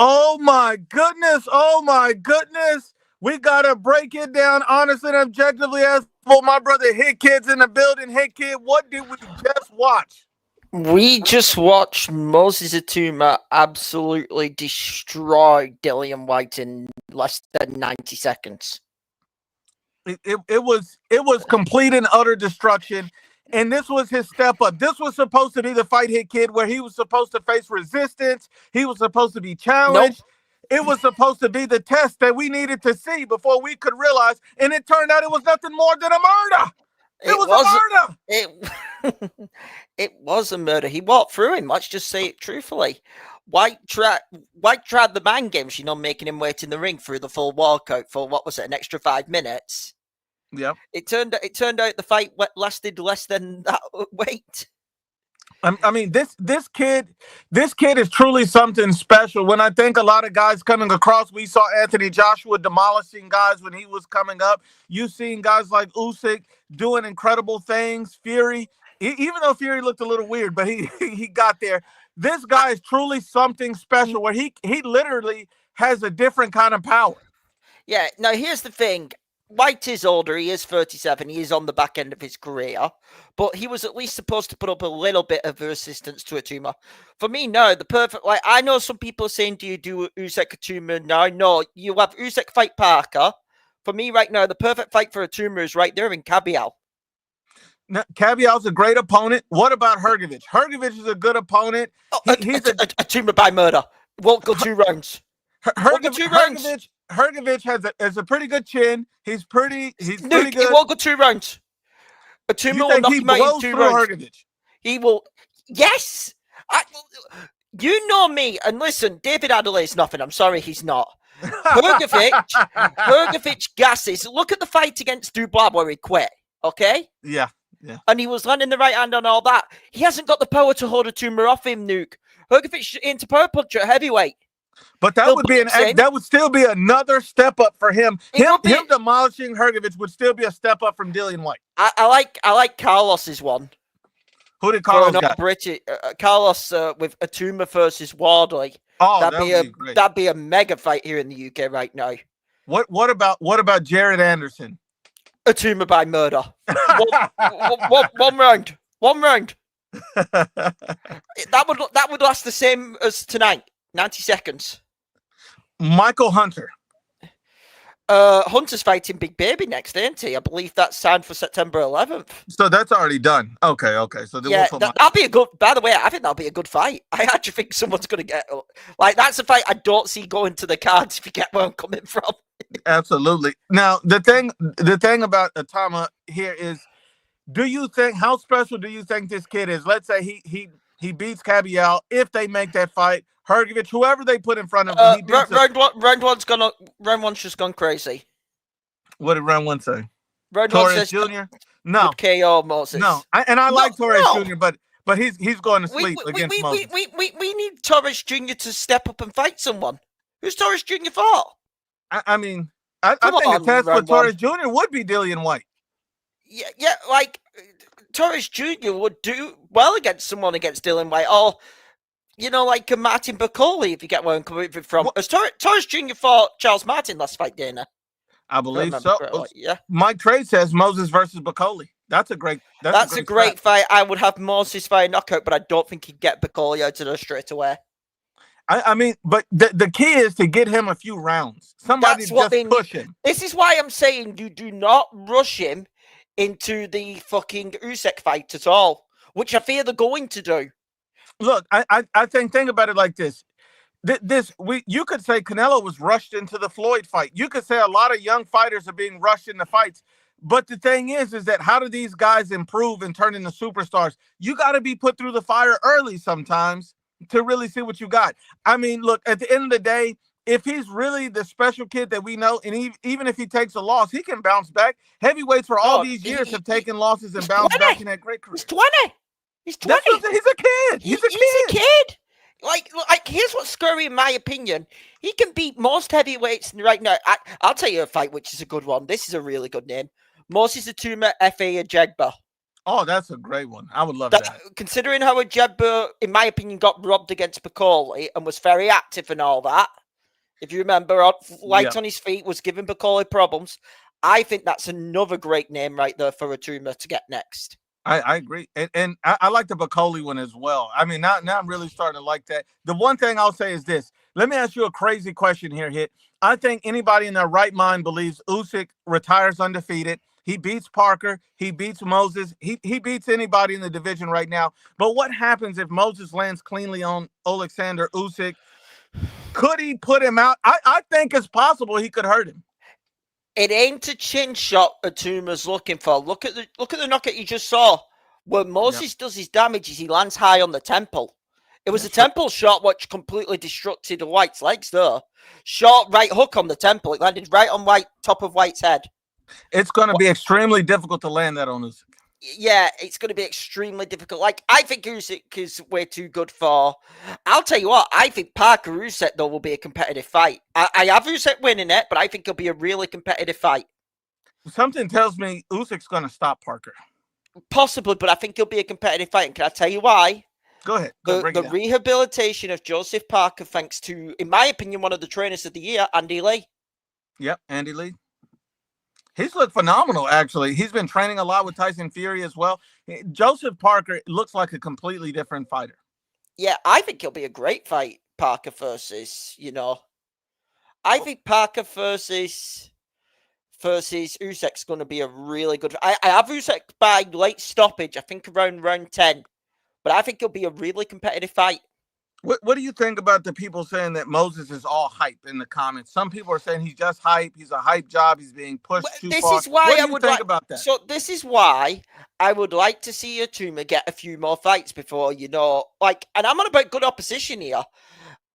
Oh my goodness. Oh my goodness. We gotta break it down honestly and objectively as for my brother Hit Kids in the building. Hit Kid, what did we just watch? We just watched Moses Itauma absolutely destroy Dillian Whyte in less than 90 seconds. It was complete and utter destruction. And this was his step up. This was supposed to be the fight Hit Kid where he was supposed to face resistance. He was supposed to be Nope. challenged. It was supposed to be the test that we needed to see before we could realize. And it turned out it was nothing more than a murder. It was a It murder. it was a murder. He walked through him. Let's just say it truthfully. White tried the mind games, making him wait in the ring through the full walkout for what was it, an extra 5 minutes. Yep. It turned out the fight lasted less than that wait. I mean, this kid is truly something special. When I think a lot of guys coming across, we saw Anthony Joshua demolishing guys when he was coming up. You've seen guys like Usyk doing incredible things. Fury, even though Fury looked a little weird, but he got there. This guy is truly something special where he literally has a different kind of power. Yeah, now here's the thing. White is older, he is 37, he is on the back end of his career, but he was at least supposed to put up a little bit of resistance to Itauma. For me, no, the perfect, I know some people are saying, do you do Usyk Itauma? No, you have Usyk fight Parker. For me right now, the perfect fight for Itauma is right there in Cabial. Now, Cabial's a great opponent. What about Hrgović? Hrgović is a good opponent. He's Itauma by murder. Won't go 2 rounds. Hrgović has a pretty good chin. He's pretty good. He won't go 2 rounds. اتuma will knock him out in 2 rounds. Hrgović? He will. Yes. You know me, and listen, David Adelaide's nothing. I'm sorry, he's not. Hrgović gasses. Look at the fight against Dubois where he quit. Okay. Yeah. And he was landing the right hand and all that. He hasn't got the power to hold Itauma off him, Nuke. Hrgović into power punch at heavyweight. But that would still be another step up for him. Him demolishing Hrgović would still be a step up from Dillian Whyte. I like Carlos's one. Who did Carlos got? Carlos with Itauma versus Wardley. Oh, that'd be a mega fight here in the UK right now. What about Jared Anderson? Itauma by murder. One round. That would last the same as tonight. 90 seconds. Michael Hunter. Hunter's fighting Big Baby next, ain't he? I believe that's signed for September 11th. So that's already done. Okay. So yeah, that'll be a good. By the way, I think that'll be a good fight. I actually think someone's going to get that's a fight I don't see going to the cards. If you get where I'm coming from. Absolutely. Now the thing about Itauma here is, how special do you think this kid is? Let's say he beats Cabial. If they make that fight, Hrgović, whoever they put in front of him, round one's just gone crazy. What did round one say? Torres Jr. No, KO Moses. No, I like Torres Jr. But he's going to sleep against Moses. We need Torres Jr. to step up and fight someone. Who's Torres Jr. for? I think a test for Torres Jr. would be Dillian Whyte. Yeah, Torres Jr. would do well against Dillian Whyte, or like Martin Bacoli, if you get where I'm coming from. As Torres Jr. fought Charles Martin last fight, Dana. I believe so. Yeah. Mike Trade says Moses versus Bacoli. That's a great fight. I would have Moses via knockout, but I don't think he'd get Bacoli out of there straight away. I mean, but the key is to get him a few rounds. Somebody just push him. This is why I'm saying you do not rush him into the fucking Usyk fight at all, which I fear they're going to do. Look, I think about it like this. You could say Canelo was rushed into the Floyd fight. You could say a lot of young fighters are being rushed into fights. But the thing is that how do these guys improve and turn into superstars? You got to be put through the fire early sometimes to really see what you got. I mean, look, at the end of the day, if he's really the special kid that we know, and even if he takes a loss, he can bounce back. Heavyweights for all these years have taken losses and bounced back in that great career. He's 20. He's 20. He's a kid. He's a kid. Like, here's what's scary in my opinion. He can beat most heavyweights right now. I'll tell you a fight which is a good one. This is a really good name. Moses Itauma, F.A. Ajagba. Oh, that's a great one. I would love that. Considering how Ojeda, in my opinion, got robbed against Bacoli and was very active and all that, if you remember, light on his feet, was giving Bacoli problems. I think that's another great name right there for Itauma to get next. I agree. And I like the Bacoli one as well. I mean, now I'm really starting to like that. The one thing I'll say is this. Let me ask you a crazy question here, Hit. I think anybody in their right mind believes Usyk retires undefeated. He beats Parker. He beats Moses. He beats anybody in the division right now. But what happens if Moses lands cleanly on Alexander Usyk? Could he put him out? I think it's possible he could hurt him. It ain't a chin shot Atuma's looking for. Look at the knockout you just saw. Where Moses does his damage is he lands high on the temple. It was a temple shot which completely destructed Whyte's legs there. Short right hook on the temple. It landed right on top of Whyte's head. It's going to be extremely difficult to land that on Usyk. Yeah, it's going to be extremely difficult. Like, I think Usyk is way too good for... I'll tell you what, I think Parker Usyk, though, will be a competitive fight. I have Usyk winning it, but I think it'll be a really competitive fight. Something tells me Usyk's going to stop Parker. Possibly, but I think it'll be a competitive fight. And can I tell you why? Go ahead. The rehabilitation of Joseph Parker, thanks to, in my opinion, one of the trainers of the year, Andy Lee. Yep, Andy Lee. He's looked phenomenal, actually. He's been training a lot with Tyson Fury as well. Joseph Parker looks like a completely different fighter. Yeah, I think it'll be a great fight, Parker versus, I think Parker versus Usyk's going to be a really good... I have Usyk by late stoppage, I think around round 10. But I think it'll be a really competitive fight. What do you think about the people saying that Moses is all hype in the comments? Some people are saying he's just hype. He's a hype job. He's being pushed too far. This is why I would think about that. So this is why I would like to see Itauma get a few more fights before, and I'm on about good opposition here.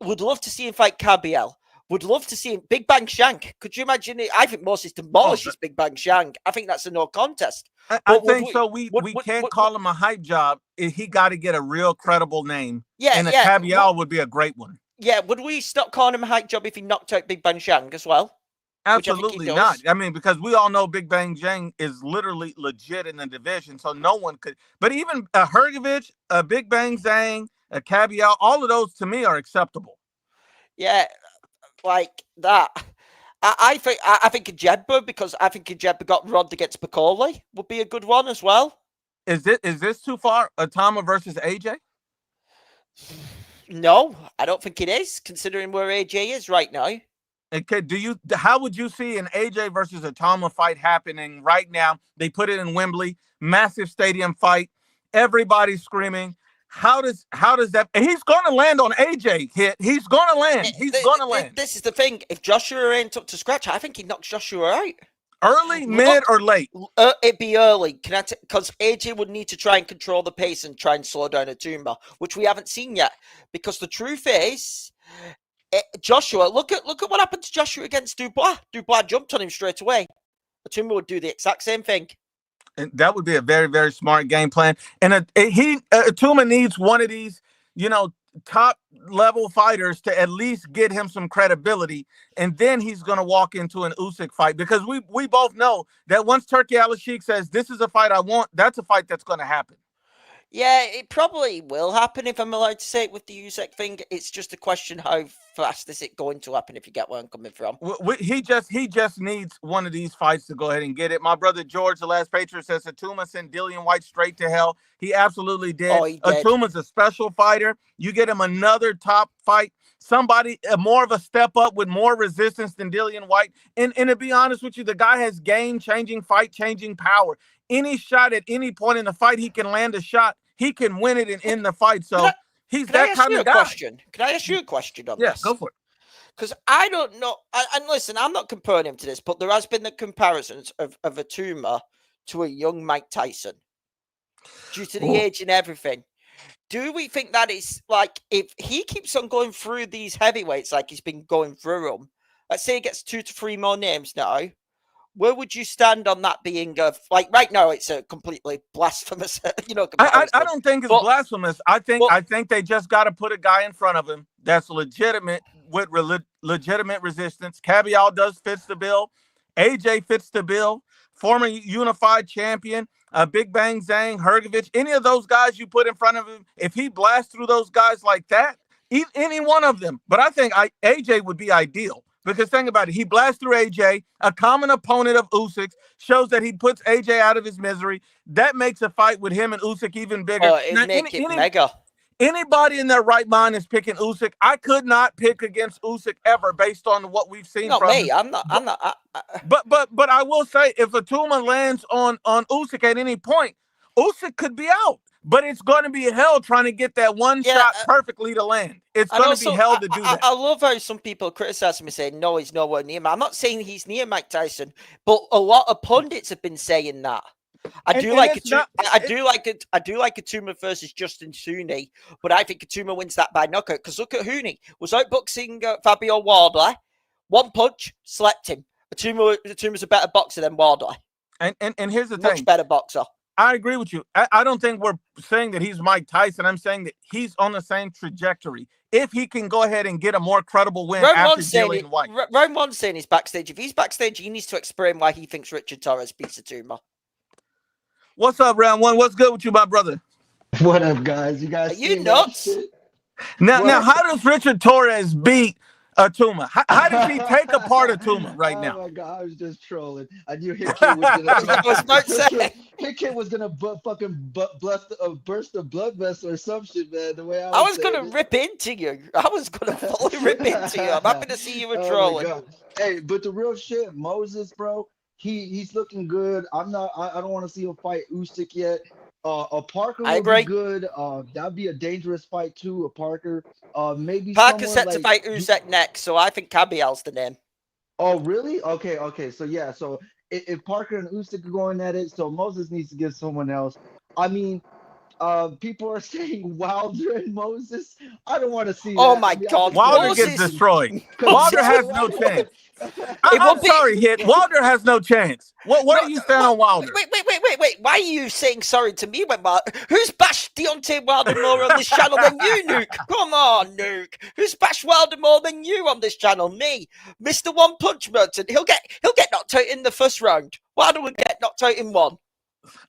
Would love to see him fight Cabiel. Would love to see him. Big Bang Shank. Could you imagine it? I think Moses demolishes Big Bang Shank. I think that's a no contest. I think so. We can't call him a hype job. He got to get a real credible name. Yeah, and Cabial would be a great one. Yeah, would we stop calling him a hype job if he knocked out Big Bang Shank as well? Absolutely not. I mean, because we all know Big Bang Jang is literally legit in the division, so no one could. But even a Hergovich, a Big Bang Zhang, a Cabial, all of those to me are acceptable. Yeah, like that. I think Ojeda, because I think Ojeda got robbed against Bacoli, would be a good one as well. Is this too far? Itauma versus AJ? No, I don't think it is, considering where AJ is right now. Okay, how would you see an AJ versus Itauma fight happening right now? They put it in Wembley, massive stadium fight, everybody's screaming. How does that? He's going to land on AJ. He's going to land. He's going to land. This is the thing. If Joshua ain't up to scratch, I think he knocks Joshua out. Early, mid, or late? It'd be early. Because AJ would need to try and control the pace and try and slow down Itauma, which we haven't seen yet. Because the truth is, Joshua, look at what happened to Joshua against Dubois. Dubois jumped on him straight away. Itauma would do the exact same thing. And that would be a very, very smart game plan. And Itauma needs one of these, top level fighters to at least get him some credibility. And then he's going to walk into an Usyk fight, because we both know that once Turki Al-Sheikh says, this is a fight I want, that's a fight that's going to happen. Yeah, it probably will happen, if I'm allowed to say it, with the Usyk thing. It's just a question how fast is it going to happen, if you get where I'm coming from. He just needs one of these fights to go ahead and get it. My brother George, the Last Patriot, says Itauma sent Dillian Whyte straight to hell. He absolutely did. Oh, he did. Atuma's a special fighter. You get him another top fight, somebody more of a step up with more resistance than Dillian Whyte. And to be honest with you, the guy has game-changing, fight-changing power. Any shot at any point in the fight, he can land a shot. He can win it and end the fight. So he's that kind of guy. Can I ask you a question on this? Yeah, go for it. Because I don't know. And listen, I'm not comparing him to this, but there has been the comparisons of Itauma to a young Mike Tyson due to the age and everything. Do we think that is like, if he keeps on going through these heavyweights like he's been going through them, let's say he gets 2 to 3 more names now, where would you stand on that being like right now? It's a completely blasphemous, I don't think it's blasphemous. I think they just got to put a guy in front of him that's legitimate with legitimate resistance. Cabial fits the bill. AJ fits the bill. former unified champion, Big Bang Zhang, Hergovich, any of those guys you put in front of him, if he blasts through those guys like that, any one of them. But I think AJ would be ideal. Because think about it, he blasts through AJ, a common opponent of Usyk's, shows that he puts AJ out of his misery. That makes a fight with him and Usyk even bigger. Oh, it'd make it mega. Anybody in their right mind is picking Usyk. I could not pick against Usyk ever based on what we've seen Not from me. him. I'm not. But I will say, if Itauma lands on Usyk at any point, Usyk could be out. But it's going to be hell trying to get that one shot perfectly to land. It's going to be hell to do that. I love how some people criticize me saying, no, he's nowhere near him. I'm not saying he's near Mike Tyson, but a lot of pundits have been saying that. I do like Itauma versus Justin Huni, but I think Itauma wins that by knockout. Because look at Huni, was outboxing Fabio Wardley, one punch, slept him. Ituma's a better boxer than Wardley. And here's the thing, much better boxer. I agree with you. I don't think we're saying that he's Mike Tyson. I'm saying that he's on the same trajectory. If he can go ahead and get a more credible win after Dillian Whyte. Round one saying he's backstage. If he's backstage, he needs to explain why he thinks Richard Torres beats Itauma. What's up, round one? What's good with you, my brother? What up, guys? You guys? Are you nuts? Now, how does Richard Torres beat Itauma? How does he take apart Itauma right now? Oh my god, I was just trolling. I knew Hit Kid was gonna burst a blood vessel or some shit, man. The way I was gonna rip into you. I was gonna fully rip into you. I'm happy to see you were trolling. Hey, but the real shit, Moses, bro. He's looking good. I don't want to see him fight Usyk yet. A Parker would be good. That'd be a dangerous fight too. A Parker. Maybe Parker's set to fight Usyk next, so I think Cabial's the name. Oh, really? Okay. So yeah. So if Parker and Usyk are going at it, so Moses needs to get someone else. I mean, people are saying Wilder and Moses. I don't want to see. Oh my God, Wilder gets destroyed. Wilder has no chance. I'm sorry, Hit. Wilder has no chance. What are you saying on Wilder? Wait. Why are you saying sorry to me when who's bashed Deontay Wilder more on this channel than you, Nuke? Come on, Nuke. Who's bashed Wilder more than you on this channel? Me, Mr. One Punch Merchant. He'll get knocked out in the first round. Wilder would get knocked out in one.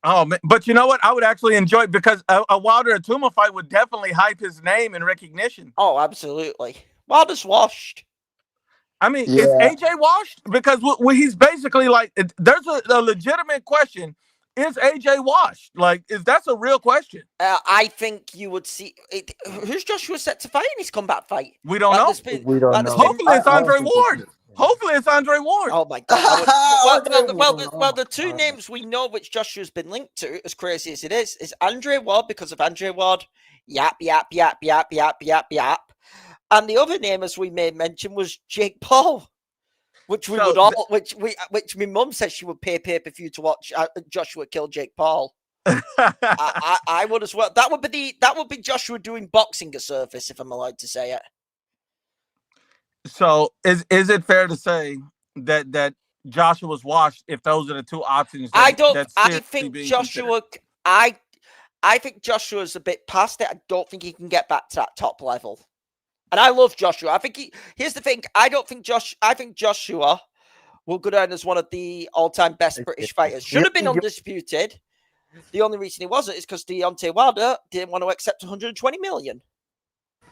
Oh man, but you know what? I would actually enjoy it because a Wilder Itauma fight would definitely hype his name and recognition. Oh, absolutely. Wilder's washed. I mean, is AJ washed? Because he's basically like, there's a legitimate question. Is AJ washed? Like, that's a real question? I think you would see it. Who's Joshua set to fight in his combat fight? We don't know. We don't know. Hopefully it's Andre Ward. Hopefully it's Andre Ward. Oh my God. Well, the two names we know which Joshua's been linked to, as crazy as it is Andre Ward because of Andre Ward. Yap. And the other name, as we may mention, was Jake Paul, which my mum said she would pay pay-per-view to watch Joshua kill Jake Paul. I would as well. That would be Joshua doing boxing a service, if I'm allowed to say it. So is it fair to say that Joshua was washed if those are the two options? I think Joshua's a bit past it. I don't think he can get back to that top level. And I love Joshua. Here's the thing. I think Joshua will go down as one of the all-time best British fighters. Should have been undisputed. The only reason he wasn't is because Deontay Wilder didn't want to accept 120 million.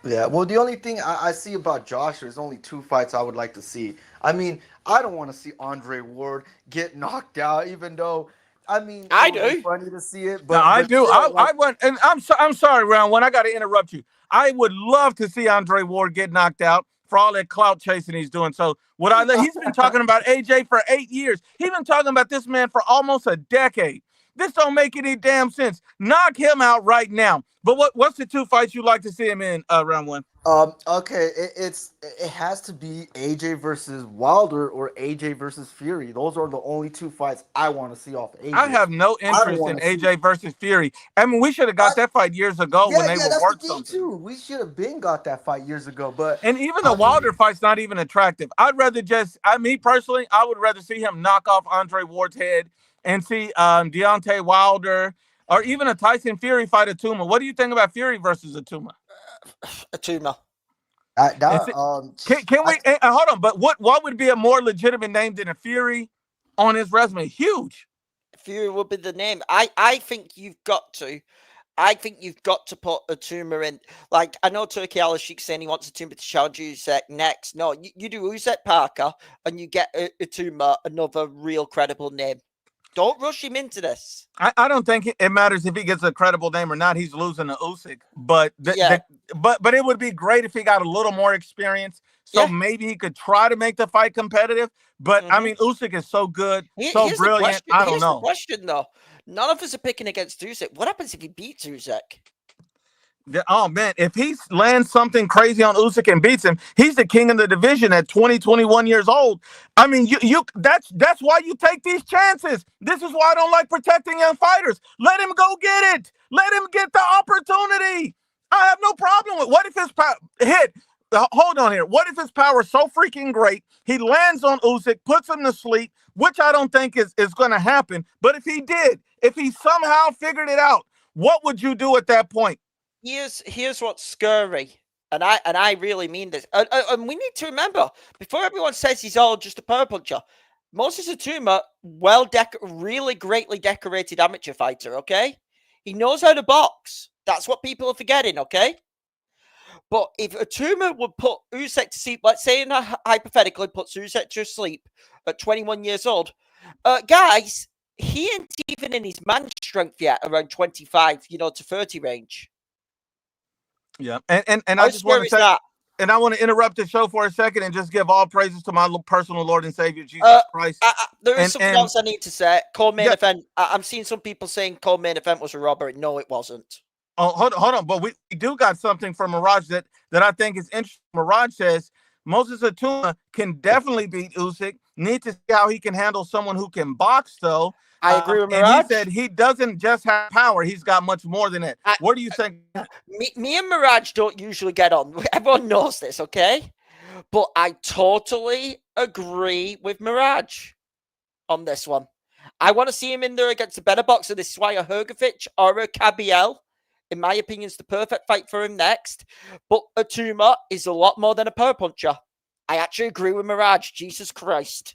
Yeah, well, the only thing I see about Joshua is only two fights I would like to see. I mean, I don't want to see Andre Ward get knocked out, even though, I mean, I do. It's funny to see it. But no, I do. I went, and I'm sorry, Round One. I got to interrupt you. I would love to see Andre Ward get knocked out for all that clout chasing he's doing. So he's been talking about AJ for 8 years. He's been talking about this man for almost a decade. This don't make any damn sense. Knock him out right now. But what's the two fights you like to see him in, Round One? Okay, it has to be AJ versus Wilder or AJ versus Fury. Those are the only two fights I want to see off AJ. I have no interest in AJ versus Fury. I mean, we should have got that fight years ago when they were worth something. Too. We should have got that fight years ago. And even the Wilder fight's not even attractive. Me personally, I would rather see him knock off Andre Ward's head and see Deontay Wilder or even a Tyson Fury fight Itauma. What do you think about Fury versus Itauma? Itauma. Can we hold on? But what would be a more legitimate name than a Fury on his resume. Huge. Fury would be the name. I think you've got to. I think you've got to put Itauma in. Like, I know Turkey Alashik saying he wants Itauma to challenge Usyk next. No, you do Usyk Parker and you get Itauma another real credible name. Don't rush him into this. I don't think it matters if he gets a credible name or not. He's losing to Usyk, but but it would be great if he got a little more experience. So maybe he could try to make the fight competitive. But I mean, Usyk is so good, so brilliant. I don't know. The question though, none of us are picking against Usyk. What happens if he beats Usyk? Oh man, if he lands something crazy on Usyk and beats him, he's the king of the division at 21 years old. I mean, that's why you take these chances. This is why I don't like protecting young fighters. Let him go get it. Let him get the opportunity. I have no problem with. What if his hit? Hold on here. What if his power is so freaking great, he lands on Usyk, puts him to sleep, which I don't think is going to happen. But if he did, if he somehow figured it out, what would you do at that point? Here's what's scary, and I really mean this. And we need to remember, before everyone says he's all just a power puncher, Moses Itauma, really greatly decorated amateur fighter. Okay, he knows how to box. That's what people are forgetting. Okay, but if Itauma would put Usyk to sleep, let's say hypothetically puts Usyk to sleep at 21 years old, guys, he ain't even in his man strength yet, around 25, to 30 range. Yeah, and I just want to say, and I want to interrupt the show for a second and just give all praises to my personal Lord and Savior, Jesus Christ. There is something else I need to say. Co-main event. I'm seeing some people saying co-main event was a robbery. No, it wasn't. Oh, hold on. But we do got something from Mirage that I think is interesting. Mirage says Moses Itauma can definitely beat Usyk. Need to see how he can handle someone who can box, though. I agree with Mirage. And he said he doesn't just have power; he's got much more than it. What do you think? Me and Mirage don't usually get on. Everyone knows this, okay? But I totally agree with Mirage on this one. I want to see him in there against a better boxer. This is why a Hrgovic or a Kabiel, in my opinion, is the perfect fight for him next. But Itauma is a lot more than a power puncher. I actually agree with Mirage. Jesus Christ.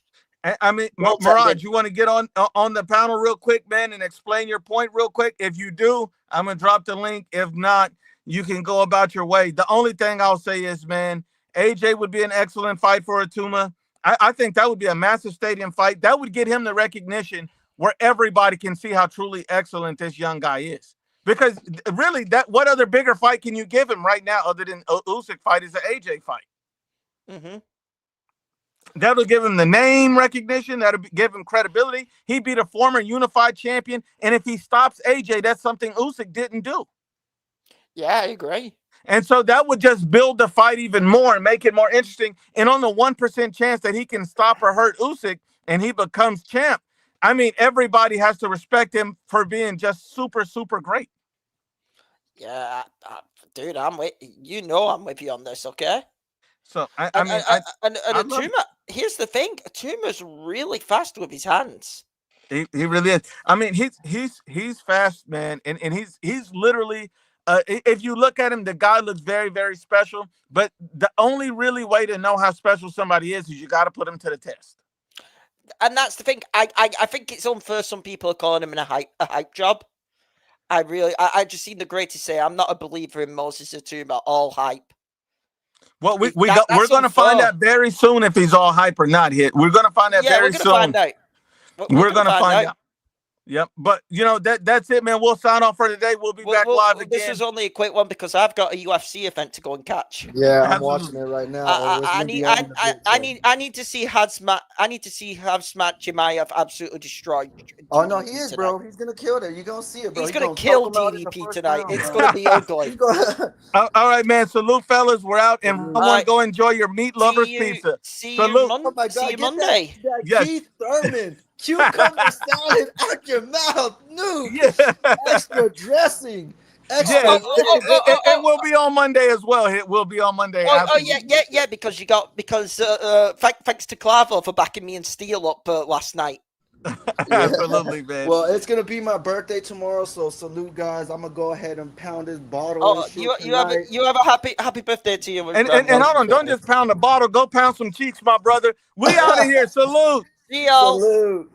I mean, Mirage, you want to get on the panel real quick, man, and explain your point real quick? If you do, I'm going to drop the link. If not, you can go about your way. The only thing I'll say is, man, AJ would be an excellent fight for Itauma. I think that would be a massive stadium fight. That would get him the recognition where everybody can see how truly excellent this young guy is. Because really, what other bigger fight can you give him right now other than Usyk fight is an AJ fight? Mm-hmm. That'll give him the name recognition. That'll give him credibility. He beat a former unified champion. And if he stops AJ, that's something Usyk didn't do. Yeah, I agree. And so that would just build the fight even more and make it more interesting. And on the 1% chance that he can stop or hurt Usyk and he becomes champ, I mean, everybody has to respect him for being just super, super great. Yeah, dude, I'm with you on this, okay? So and Itauma, here's the thing: Atuma's really fast with his hands. He really is. I mean, he's fast, man, and he's literally. If you look at him, the guy looks very, very special. But the only really way to know how special somebody is you got to put him to the test. And that's the thing. I think it's unfair. Some people are calling him a hype job. I just seen the greatest say, I'm not a believer in Moses Itauma. All hype. Well, we're going to find out very soon if he's all hype or not. We're going to find out very soon. Find out. We're going to find out. Yep. But, that's it, man. We'll sign off for today. We'll be back live again. This is only a quick one because I've got a UFC event to go and catch. Yeah, I'm watching it right now. I need to see Hazmat Chimaev absolutely destroy. Oh, no, he is, bro. He's going to kill it. You're going to see it, bro. He's going to kill DDP tonight. It's going to be ugly. All right, man. Salute, fellas. We're out. And everyone go enjoy your meat lovers pizza. Salute. See you Monday. Yes. Keith Thurman. Cucumber salad out your mouth. No. Extra dressing. It will be on Monday as well. It will be on Monday. Yeah. Because thanks to Clavo for backing me and Steel up last night. Absolutely, man. Well, it's gonna be my birthday tomorrow, so salute, guys. I'm gonna go ahead and pound this bottle. Oh, you have a happy birthday to you. And hold on, don't just pound the bottle. Go pound some cheeks, my brother. We out of here. Salute. See y'all. Salute.